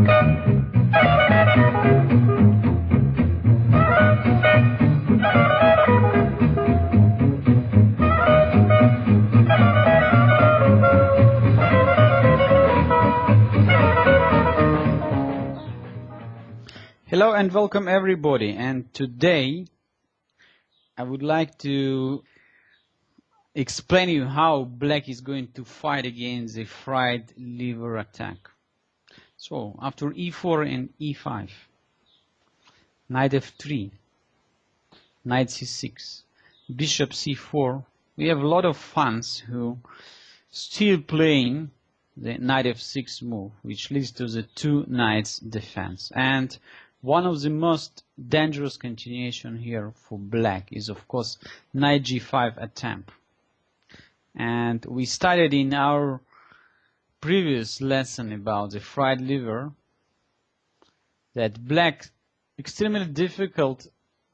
Hello and welcome everybody, and today I would like to explain you how black is going to fight against the fried liver attack. So after e4 and e5, knight f3, knight c6, bishop c4, we have a lot of fans who still playing the knight f6 move, which leads to the two knights defense. And one of the most dangerous continuation here for black is, of course, knight g5 attempt. And we studied in our previous lesson about the fried liver that black extremely difficult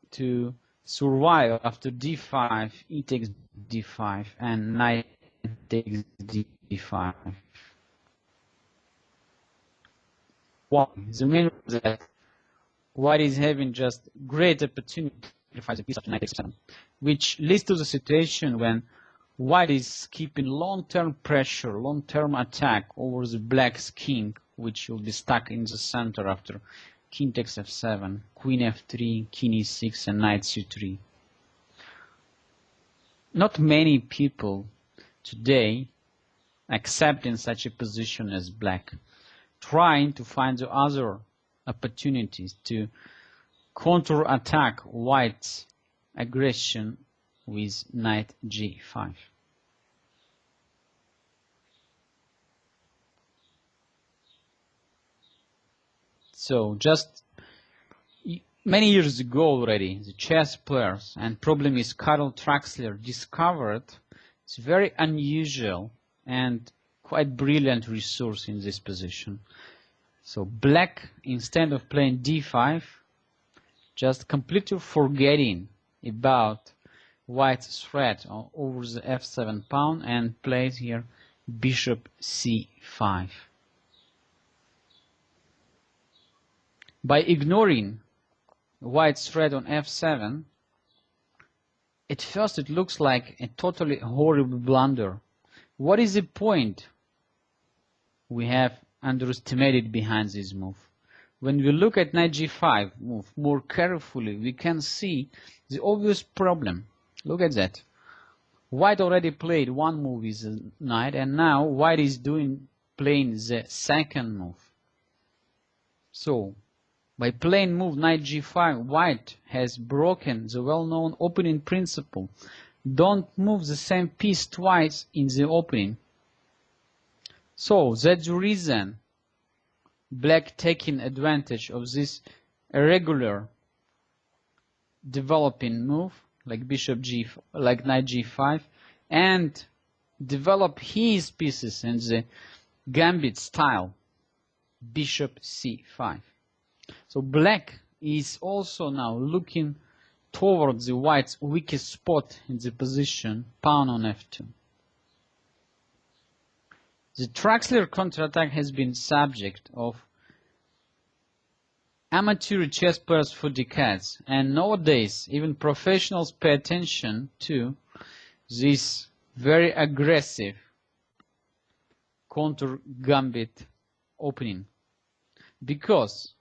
to survive after d5, e takes d5, and knight takes d5. Why? The main reason that white is having just great opportunity to fight the piece after knight takes 7, which leads to the situation when white is keeping long-term pressure, long-term attack over the black's king, which will be stuck in the center after king takes f7, queen f3, king e6, and knight c3. Not many people today accepting such a position as black, trying to find the other opportunities to counter-attack white's aggression with knight g5. So just many years ago already, the chess players, and probably is Carl Traxler, discovered it's very unusual and quite brilliant resource in this position. So black, instead of playing d5, just completely forgetting about white's threat over the f7 pawn and plays here bishop c5. By ignoring white's threat on f7, at first it looks like a totally horrible blunder. What is the point we have underestimated behind this move? When we look at knight g5 move more carefully, we can see the obvious problem. Look at that. White already played one move with the knight, and now white is playing the second move. So by playing move knight g5, white has broken the well-known opening principle. Don't move the same piece twice in the opening. So that's the reason black taking advantage of this irregular developing move like bishop like knight g5, and develop his pieces in the gambit style bishop c5. So black is also now looking towards the white's weakest spot in the position, pawn on f2. The Traxler counterattack has been subject of amateur chess players for decades, and nowadays even professionals pay attention to this very aggressive counter gambit opening, because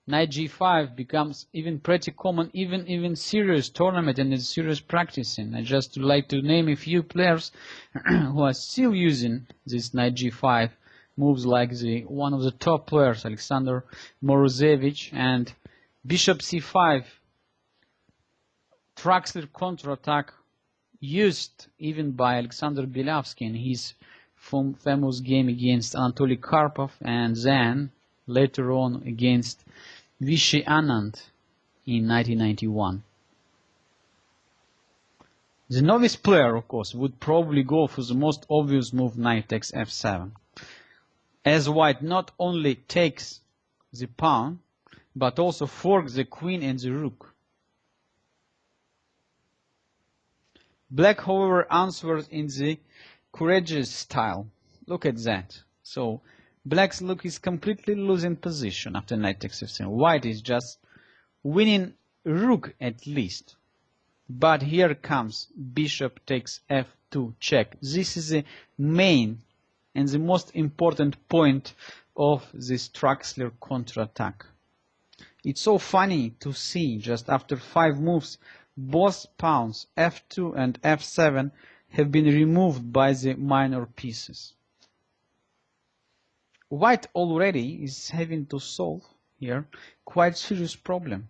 knight g5 becomes even pretty common, even serious tournament and in serious practicing. I just like to name a few players who are still using this knight g5 moves, like one of the top players, Alexander Morozevich, and bishop c5 Traxler counterattack used even by Alexander Belavsky in his famous game against Anatoly Karpov, and then later on against Vishy Anand in 1991. The novice player, of course, would probably go for the most obvious move, knight takes f7, as white not only takes the pawn, but also forks the queen and the rook. Black, however, answers in the courageous style. Look at that. So Black's look is completely losing position after knight takes f7. White is just winning rook at least. But here comes bishop takes f2 check. This is the main and the most important point of this Traxler counterattack. It's so funny to see just after 5 moves, both pawns f2 and f7 have been removed by the minor pieces. White already is having to solve here quite serious problem,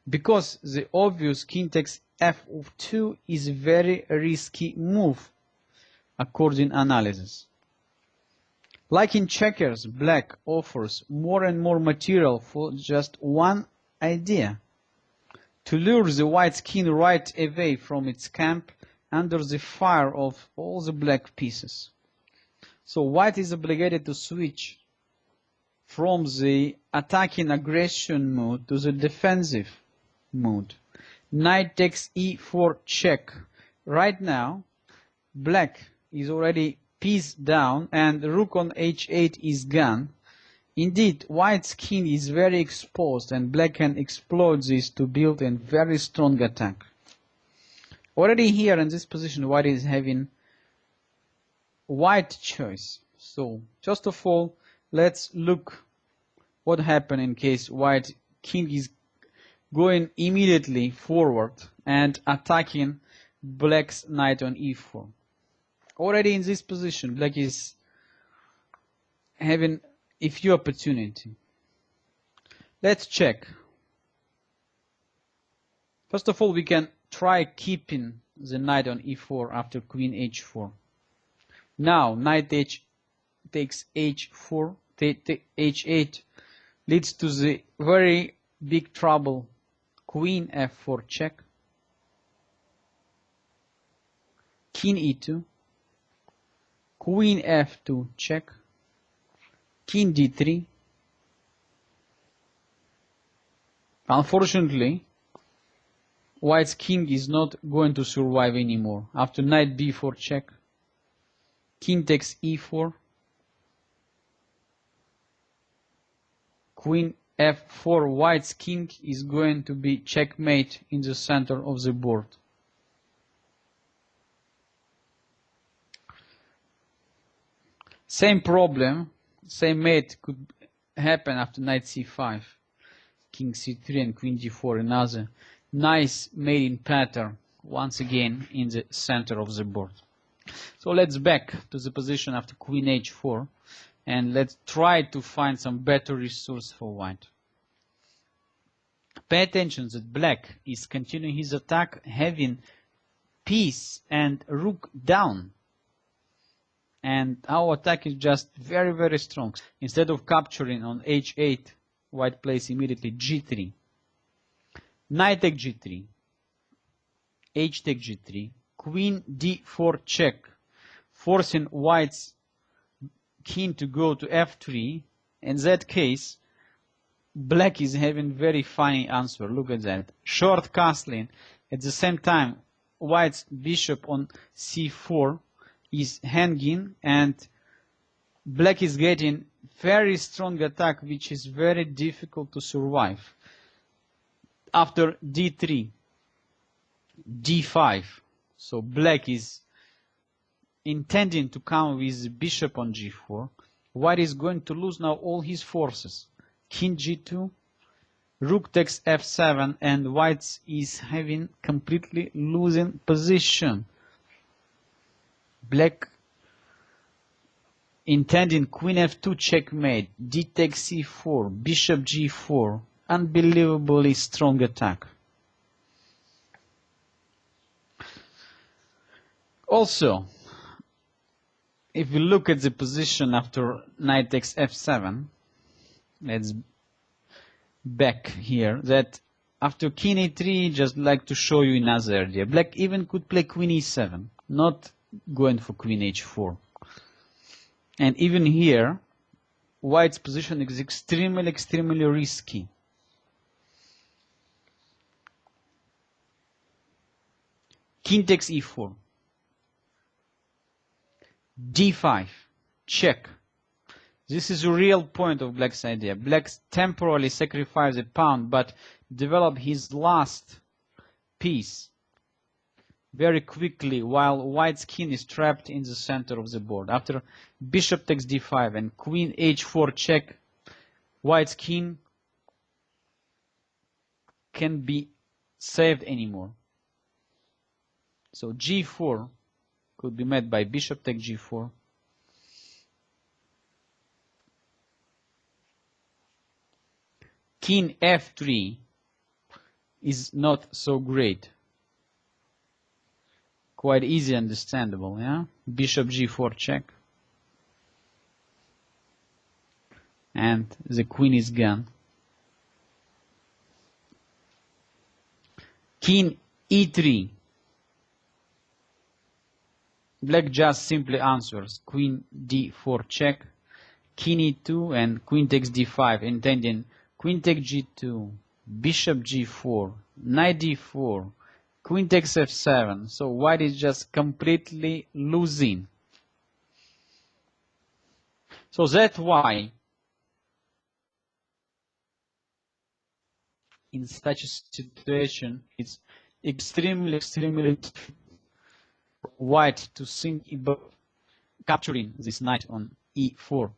because the obvious king takes f2 is a very risky move according analysis. Like in checkers, black offers more and more material for just one idea: to lure the white king right away from its camp under the fire of all the black pieces. So white is obligated to switch from the attacking aggression mode to the defensive mode. Knight takes e4 check. Right now, black is already piece down and rook on h8 is gone. Indeed, white's king is very exposed and black can exploit this to build a very strong attack. Already here in this position, white is having white choice. So, first of all, let's look what happened in case white king is going immediately forward and attacking black's knight on e4. Already in this position, black is having a few opportunity. Let's check. First of all, we can try keeping the knight on e4 after queen h4. Now, knight takes h4, h8 leads to the very big trouble. Queen f4 check. King e2. Queen f2 check. King d3. Unfortunately, white's king is not going to survive anymore. After knight b4 check, king takes e4, queen f4, white's king is going to be checkmate in the center of the board. Same problem, same mate could happen after knight c5, king c3 and queen d4, another nice mating pattern once again in the center of the board. So let's back to the position after queen h4 and let's try to find some better resource for white. Pay attention that black is continuing his attack having piece and rook down. And our attack is just very, very strong. Instead of capturing on h8, white plays immediately g3. Knight take g3. H take g3. Queen d4 check, forcing white's king to go to f3. In that case, black is having very funny answer. Look at that. Short castling. At the same time, white's bishop on c4 is hanging and black is getting very strong attack which is very difficult to survive. After d3, d5, so black is intending to come with bishop on g4. White is going to lose now all his forces. King g2, rook takes f7, and white is having completely losing position. Black intending queen f2 checkmate, d takes c4, bishop g4, unbelievably strong attack. Also, if we look at the position after knight takes f7, let's back here, that after king e3, just like to show you another idea. Black even could play queen e7, not going for queen h4. And even here, white's position is extremely risky. King takes e4. d5, check. This is a real point of black's idea. Black temporarily sacrifices a pawn, but develop his last piece very quickly while white's king is trapped in the center of the board. After bishop takes d5 and queen h4 check, white's king can be saved anymore. So g4 could be met by bishop take g4. King f3 is not so great. Quite easy, understandable, yeah? Bishop g4 check. And the queen is gone. King e3. Black just simply answers. Queen d4 check. King e2 and queen takes d5, intending queen takes g2, bishop g4, knight d4, queen takes f7. So white is just completely losing. So that's why in such a situation it's extremely white to think about capturing this knight on e4.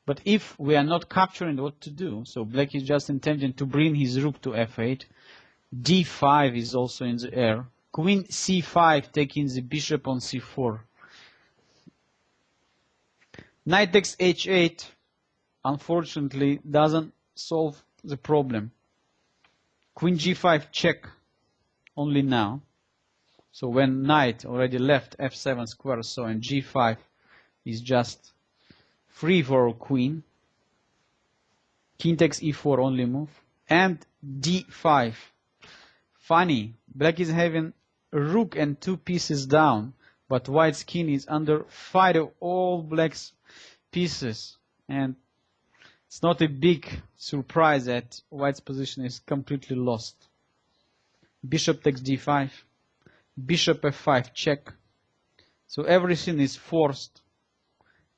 But if we are not capturing what to do, so black is just intending to bring his rook to f8, d5 is also in the air, queen c5 taking the bishop on c4, knight takes h8, unfortunately doesn't solve the problem. Queen g5 check only now. So when knight already left f7 square, so and g5 is just free for our queen. King takes e4 only move. And d5. Funny, black is having a rook and two pieces down, but white's king is under fight of all black's pieces. And it's not a big surprise that white's position is completely lost. Bishop takes d5. Bishop f5 check. So everything is forced.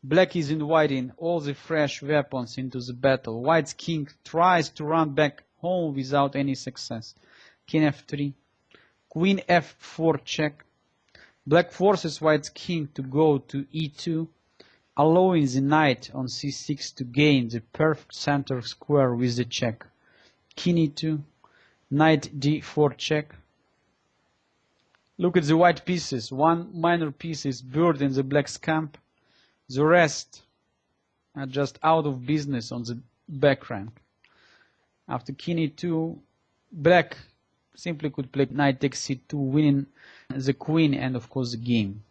Black is inviting all the fresh weapons into the battle. White's king tries to run back home without any success. King f3. Queen f4 check. Black forces white's king to go to e2, allowing the knight on c6 to gain the perfect center square with the check. King e2. Knight d4 check. Look at the white pieces. One minor piece is buried in the black's camp. The rest are just out of business on the back rank. After king e2, black simply could play knight takes c2, winning the queen and of course the game.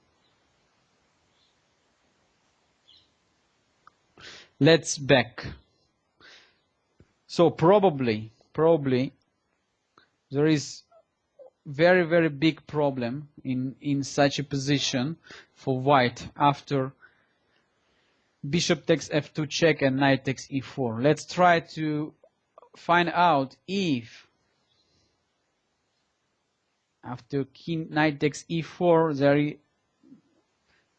Let's back. So probably there is very big problem in such a position for white after bishop takes f2 check and knight takes e4. Let's try to find out if after king knight takes e4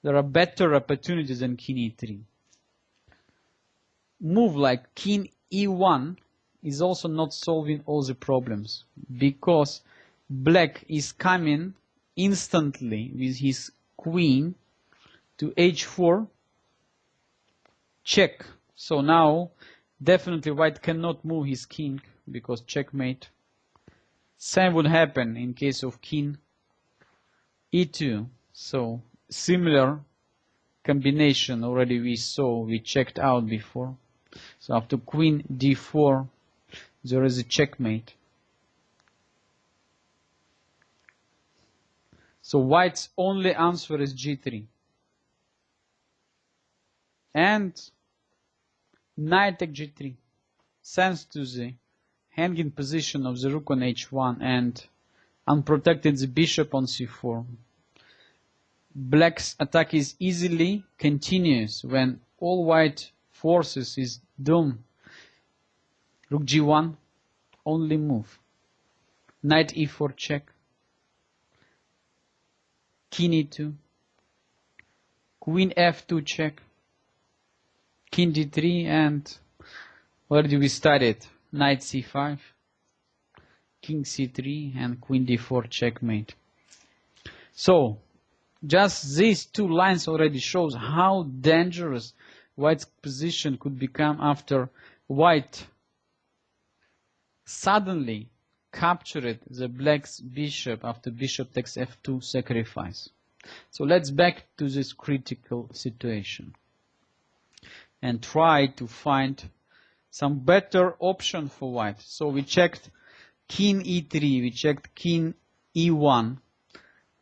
there are better opportunities than king e3. Move like king e1 is also not solving all the problems because black is coming instantly with his queen to h4 check. So now definitely white cannot move his king because checkmate. Same would happen in case of king e2. So similar combination already we checked out before. So after queen d4 there is a checkmate. So white's only answer is g3. And knight take g3 sends to the hanging position of the rook on h1 and unprotected the bishop on c4. Black's attack is easily continuous when all white forces is doomed. Rook g1 only move. Knight e4 check. King e2. Queen f2 check, king d3, and where do we start it? Knight c5, king c3, and queen d4 checkmate. So just these two lines already shows how dangerous white's position could become after white suddenly captured the black's bishop after bishop takes f2 sacrifice. So let's back to this critical situation and try to find some better option for white. So we checked king e3, we checked king e1.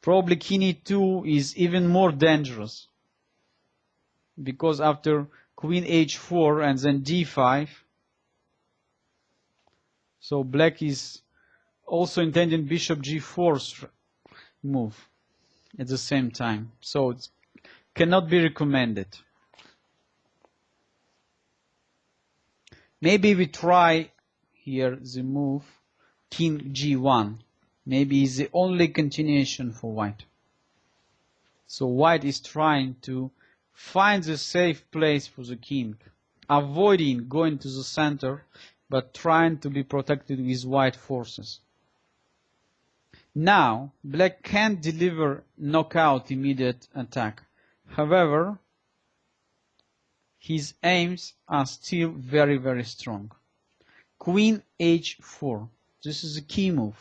Probably king e2 is even more dangerous because after queen h4 and then d5, so black is also intending bishop g4 move at the same time. So it cannot be recommended. Maybe we try here the move king g1. Maybe it's the only continuation for white. So white is trying to find the safe place for the king, avoiding going to the center, but trying to be protected with white forces. Now, black can't deliver knockout immediate attack. However, his aims are still very, very strong. Queen h4. This is a key move.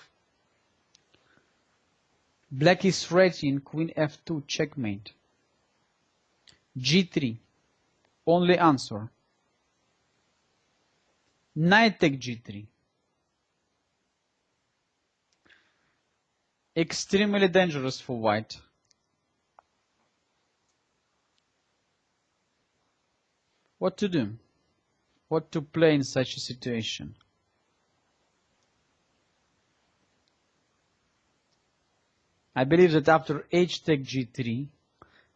Black is threatening queen f2 checkmate. g3. Only answer. Knight take g3. Extremely dangerous for white. What to do? What to play in such a situation? I believe that after h take g3,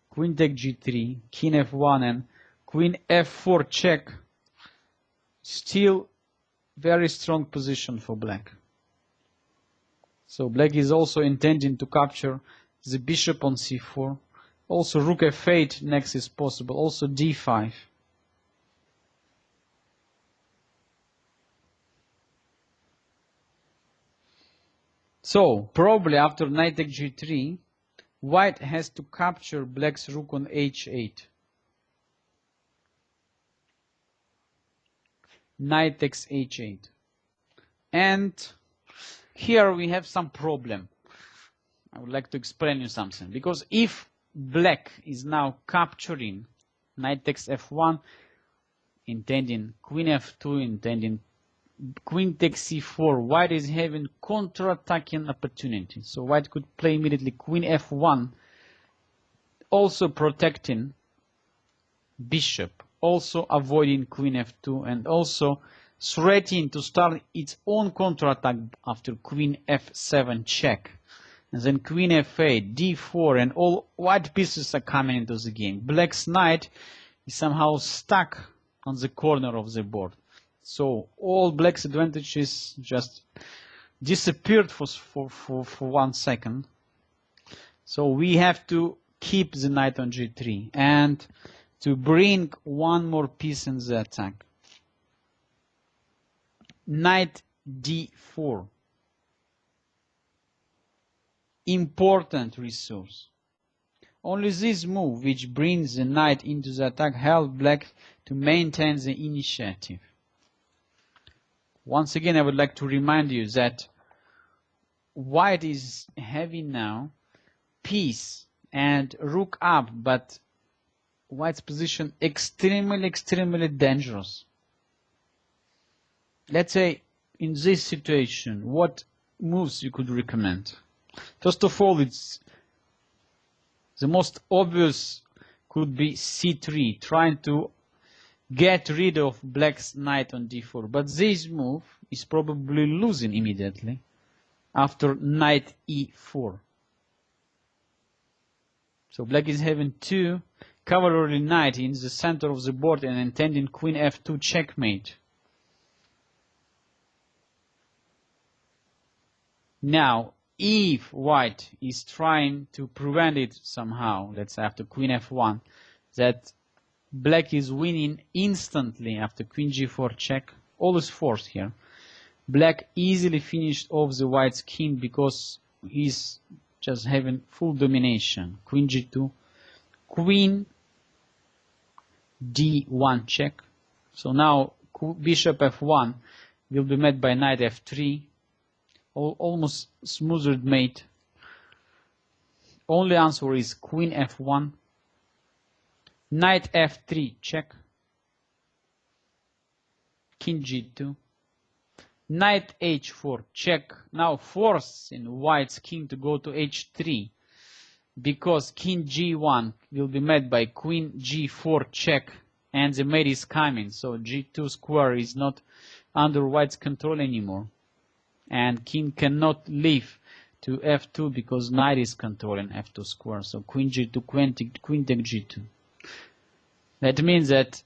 queen take g3, king f1 and queen f4 check, still very strong position for black. So black is also intending to capture the bishop on c4. Also rook f8 next is possible. Also d5. So probably after knight take g3, white has to capture black's rook on h8. Knight takes h8. And here we have some problem. I would like to explain you something. Because if black is now capturing knight takes f1, intending queen f2, intending queen takes c4, white is having counter-attacking opportunity. So white could play immediately queen f1, also protecting bishop, also avoiding queen f2, and also threatening to start its own counter-attack after queen f7 check. And then queen f8, d4, and all white pieces are coming into the game. Black's knight is somehow stuck on the corner of the board. So all black's advantages just disappeared for 1 second. So we have to keep the knight on g3 and to bring one more piece in the attack. Knight d4. Important resource. Only this move, which brings the knight into the attack, helped black to maintain the initiative. Once again, I would like to remind you that white is having now piece and rook up, but white's position extremely dangerous. Let's say in this situation, what moves you could recommend? First of all, it's the most obvious could be c3, trying to get rid of black's knight on d4. But this move is probably losing immediately after knight e4. So black is having two cavalry knight in the center of the board and intending queen f2 checkmate. Now, if white is trying to prevent it somehow, let's say after queen f1, that black is winning instantly after queen g4 check, all is forced here. Black easily finished off the white's king because he's just having full domination. Queen g2, queen d1 check. So now bishop f1 will be met by knight f3, almost smoothed mate. Only answer is queen f1, knight f3 check, king g2, knight h4 check, now forcing white's king to go to h3 because king g1 will be met by queen g4 check and the mate is coming, so g2 square is not under white's control anymore and king cannot leave to f2 because knight is controlling f2 square, so queen g2, queen take g2. That means that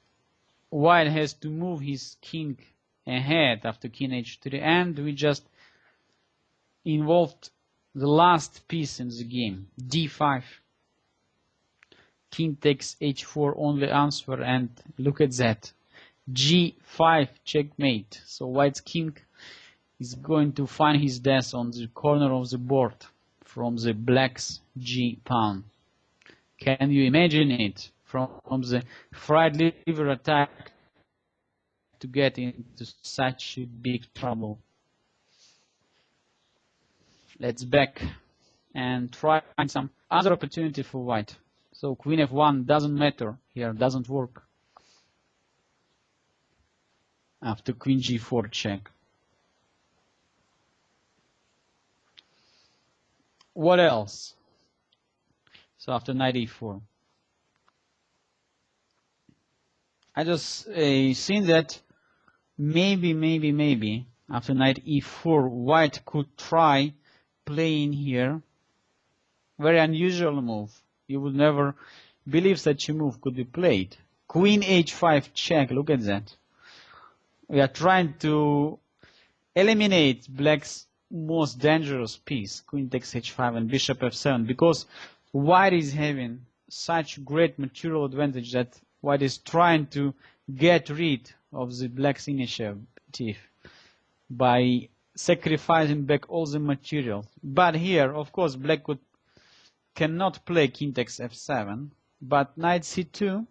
white has to move his king ahead after king h3, and we just involved the last piece in the game, d5. King takes h4, only answer, and look at that, g5 checkmate. So white's king is going to find his death on the corner of the board from the black's g pawn. Can you imagine it? From the fried liver attack to get into such big trouble. Let's back and try find some other opportunity for white. So queen f1 doesn't matter here, doesn't work. After queen g4 check. What else? So after knight e4. I just seen that maybe after knight e4 white could try playing here. Very unusual move. You would never believe such a move could be played. Queen h5 check, look at that. We are trying to eliminate black's most dangerous piece, queen takes h5 and bishop f7, because white is having such great material advantage that white is trying to get rid of the black's initiative by sacrificing back all the material. But here, of course, black cannot play king takes f7, but knight c2,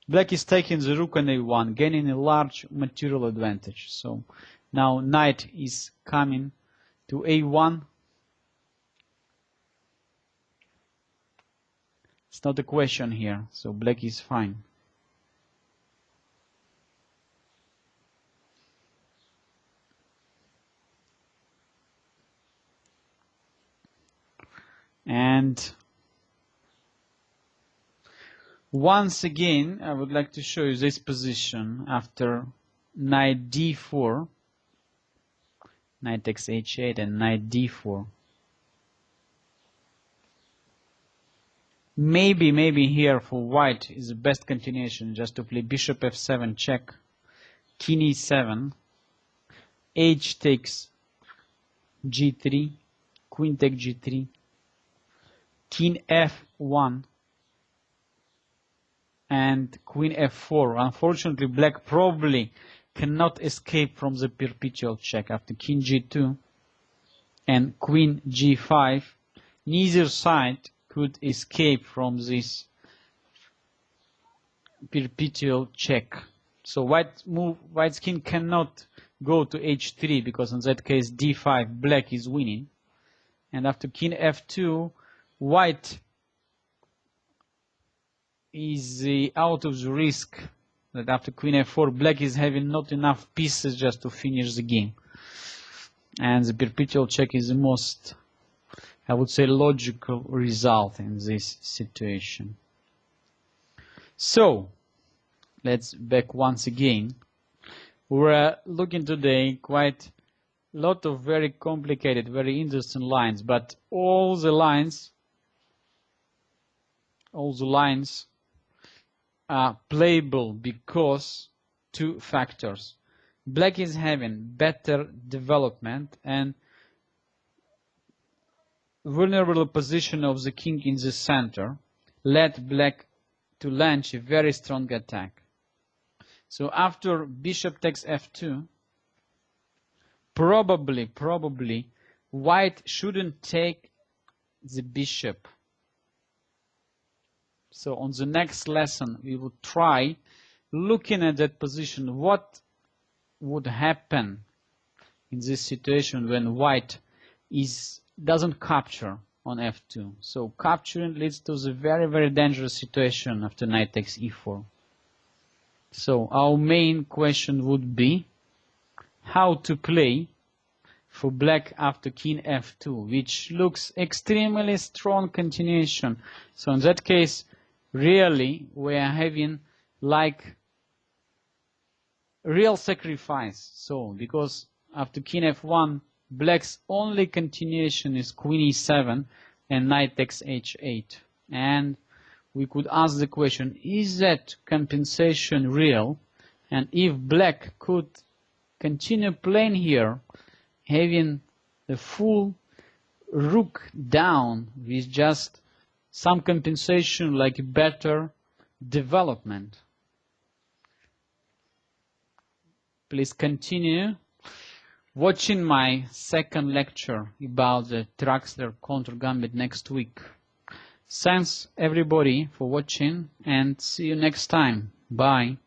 black is taking the rook on a1, gaining a large material advantage. So now knight is coming to a1. It's not a question here, so black is fine. And once again, I would like to show you this position after knight d4, knight takes h8 and knight d4. Maybe here for white is the best continuation just to play bishop f7 check, king e7, h takes g3, queen take g3, king f1, and queen f4. Unfortunately, black probably cannot escape from the perpetual check after king g2 and queen g5. Neither side could escape from this perpetual check. So white's king cannot go to h3 because in that case d5 black is winning. And after king f2, white is out of the risk that after queen f4 black is having not enough pieces just to finish the game. And the perpetual check is the most, I would say, logical result in this situation. So let's back once again. We're looking today quite a lot of very complicated, very interesting lines, but all the lines are playable because two factors. Black is having better development and vulnerable position of the king in the center led black to launch a very strong attack. So after bishop takes f2, probably white shouldn't take the bishop. So on the next lesson we will try looking at that position, what would happen in this situation when white doesn't capture on f2. So capturing leads to the very dangerous situation after knight takes e4. So our main question would be how to play for black after king f2, which looks extremely strong continuation. So in that case, really we are having like real sacrifice. So because after king f1, black's only continuation is queen e7 and knight takes h8. And we could ask the question, is that compensation real? And if black could continue playing here, having the full rook down with just some compensation like better development. Please continue watching my second lecture about the Traxler counter gambit next week. Thanks everybody for watching and see you next time. Bye.